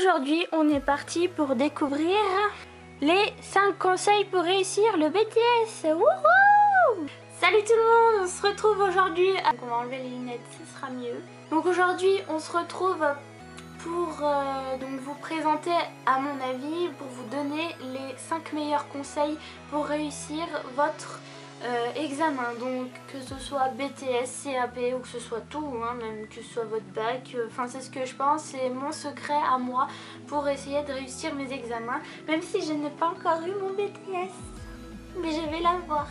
Aujourd'hui, on est parti pour découvrir les 5 conseils pour réussir le BTS. Wouhou! Salut tout le monde, on se retrouve aujourd'hui. On va enlever les lunettes, ce sera mieux. Donc aujourd'hui, on se retrouve pour donc vous présenter, à mon avis, pour vous donner les 5 meilleurs conseils pour réussir votre examen. Donc que ce soit BTS, CAP ou que ce soit tout, hein, même que ce soit votre bac, enfin c'est ce que je pense, c'est mon secret à moi pour essayer de réussir mes examens, même si je n'ai pas encore eu mon BTS, mais je vais l'avoir.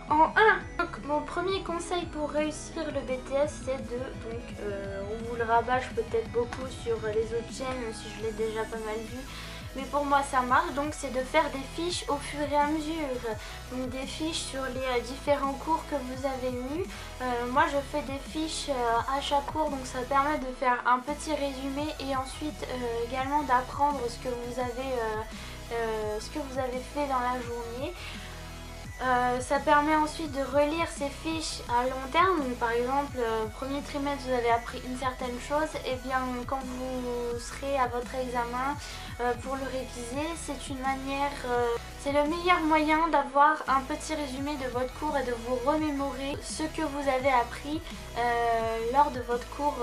En 1, donc, mon premier conseil pour réussir le BTS, c'est de, on vous le rabâche peut-être beaucoup sur les autres chaînes, même si je l'ai déjà pas mal vu, mais pour moi ça marche, donc c'est de faire des fiches au fur et à mesure, donc des fiches sur les différents cours que vous avez eus. Moi je fais des fiches à chaque cours, donc ça permet de faire un petit résumé et ensuite également d'apprendre ce que vous avez fait dans la journée. Ça permet ensuite de relire ces fiches à long terme. Donc, par exemple, premier trimestre vous avez appris une certaine chose, et bien quand vous serez à votre examen pour le réviser, c'est une manière, c'est le meilleur moyen d'avoir un petit résumé de votre cours et de vous remémorer ce que vous avez appris lors de votre cours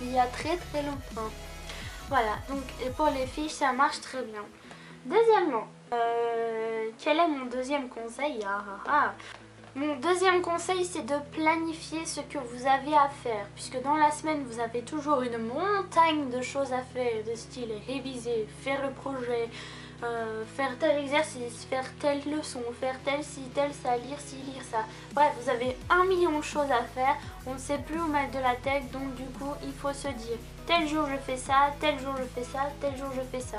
il y a très très longtemps. Voilà, donc pour les fiches ça marche très bien. Deuxièmement, quel est mon deuxième conseil? Mon deuxième conseil, c'est de planifier ce que vous avez à faire, puisque dans la semaine vous avez toujours une montagne de choses à faire, de style réviser, faire le projet, faire tel exercice, faire telle leçon, faire tel ci, tel ça, lire ci, lire ça. Bref, vous avez 1 million de choses à faire, on ne sait plus où mettre de la tête, donc du coup il faut se dire tel jour je fais ça, tel jour je fais ça, tel jour je fais ça.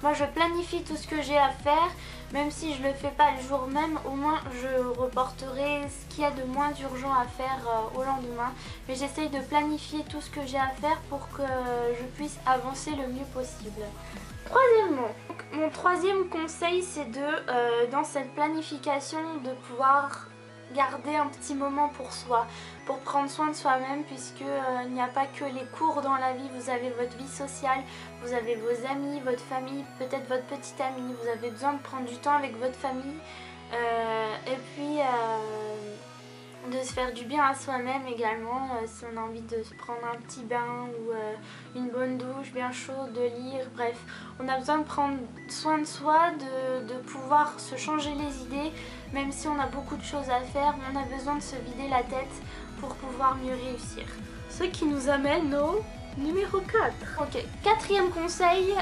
Moi je planifie tout ce que j'ai à faire, même si je ne le fais pas le jour même, au moins je reporterai ce qu'il y a de moins urgent à faire au lendemain. Mais j'essaye de planifier tout ce que j'ai à faire pour que je puisse avancer le mieux possible. Troisièmement, mon troisième conseil, c'est dans cette planification, de pouvoir garder un petit moment pour soi, pour prendre soin de soi-même, puisque il n'y a pas que les cours dans la vie, vous avez votre vie sociale, vous avez vos amis, votre famille, peut-être votre petite amie, vous avez besoin de prendre du temps avec votre famille et puis de se faire du bien à soi-même également, si on a envie de se prendre un petit bain ou une bonne douche bien chaude, de lire, bref, on a besoin de prendre soin de soi, de pouvoir se changer les idées, même si on a beaucoup de choses à faire, on a besoin de se vider la tête pour pouvoir mieux réussir. Ce qui nous amène au numéro 4. Ok, quatrième conseil,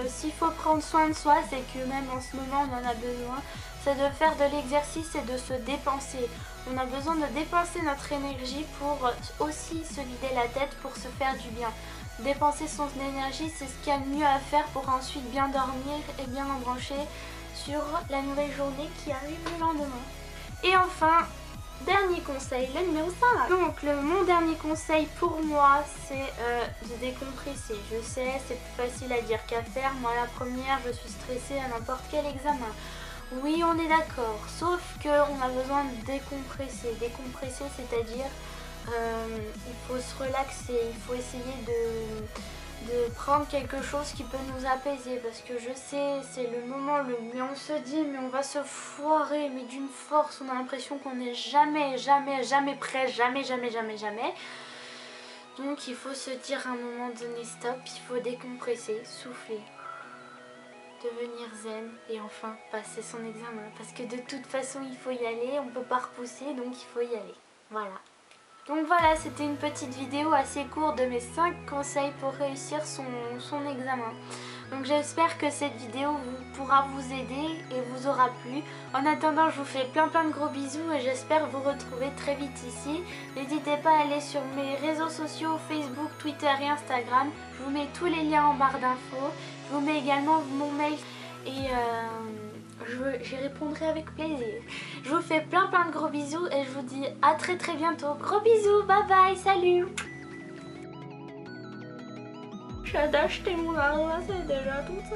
s'il faut prendre soin de soi, c'est que même en ce moment on en a besoin, c'est de faire de l'exercice et de se dépenser. On a besoin de dépenser notre énergie pour aussi se vider la tête, pour se faire du bien. Dépenser son énergie, c'est ce qu'il y a de mieux à faire pour ensuite bien dormir et bien embrancher sur la nouvelle journée qui arrive le lendemain. Et enfin, dernier conseil, le numéro 5. Donc mon dernier conseil pour moi, c'est de décompresser. Je sais, c'est plus facile à dire qu'à faire. Moi la première, je suis stressée à n'importe quel examen. Oui, on est d'accord, sauf qu'on a besoin de décompresser. Décompresser, c'est-à-dire il faut se relaxer, il faut essayer de prendre quelque chose qui peut nous apaiser, parce que je sais, c'est le moment mais on se dit, mais on va se foirer, mais d'une force, on a l'impression qu'on n'est jamais prêt, jamais. Donc il faut se dire à un moment donné stop, il faut décompresser, souffler, devenir zen et enfin passer son examen, parce que de toute façon il faut y aller, on peut pas repousser, donc il faut y aller. Voilà. Donc voilà, c'était une petite vidéo assez courte de mes 5 conseils pour réussir son examen. Donc j'espère que cette vidéo pourra vous aider et vous aura plu. En attendant, je vous fais plein de gros bisous et j'espère vous retrouver très vite ici. N'hésitez pas à aller sur mes réseaux sociaux, Facebook, Twitter et Instagram. Je vous mets tous les liens en barre d'infos. Je vous mets également mon mail et j'y répondrai avec plaisir. Je vous fais plein de gros bisous et je vous dis à très bientôt. Gros bisous, bye bye, salut. J'ai acheté mon argent, c'est déjà tout ça.